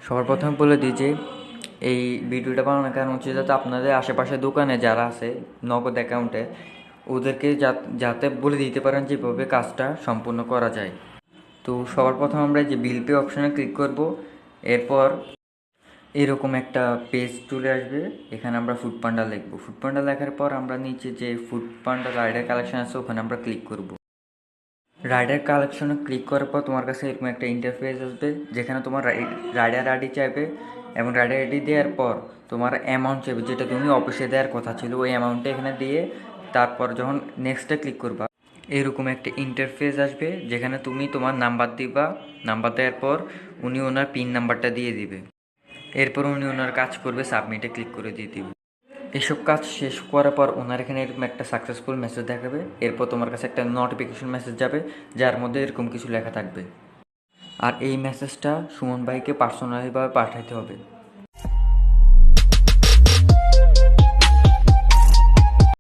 সবার প্রথমে বলে দিই যে এই ভিডিওটা বানানোর কারণ হচ্ছে যাতে আপনাদের আশেপাশে দোকানে যারা আছে নগদ অ্যাকাউন্টে ওদেরকে যাতে বলে দিতে পারেন যেভাবে কাজটা সম্পূর্ণ করা যায়। তো সবার প্রথম আমরা যে বিল পে অপশানে ক্লিক করব। এরপর এরকম একটা পেজ চলে আসবে। এখানে আমরা ফুড পান্ডা লিখবো। ফুড পান্ডা লেখার পর আমরা নিচে যে ফুড পান্ডা রাইডার কালেকশন আছে ওখানে আমরা ক্লিক করব। রাইডার কালেকশনে ক্লিক করার পর তোমার কাছে এরকম একটা ইন্টারফেস আসবে যেখানে তোমার রাইডার আইডি চাইবে এবং রাইডার আইডি দেওয়ার পর তোমার অ্যামাউন্ট চাইবে যেটা তুমি অফিসে দেওয়ার কথা ছিল ওই অ্যামাউন্টটা এখানে দিয়ে তারপর যখন নেক্সটে ক্লিক করবা এরকম একটা ইন্টারফেস আসবে যেখানে তুমি তোমার নাম্বার দিবা। নাম্বার দেওয়ার পর উনি ওনার পিন নাম্বারটা দিয়ে দিবে। এরপর উনি ওনার কাজ করবে, সাবমিটে ক্লিক করে দিয়ে দিবে। এসব কাজ শেষ করার পর ওনার এখানে এরকম একটা সাকসেসফুল মেসেজ দেখাবে। এরপর তোমার কাছে একটা নোটিফিকেশন মেসেজ যাবে যার মধ্যে এরকম কিছু লেখা থাকবে। আর এই মেসেজটা সুমন ভাইকে পার্সোনালিভাবে পাঠাইতে হবে।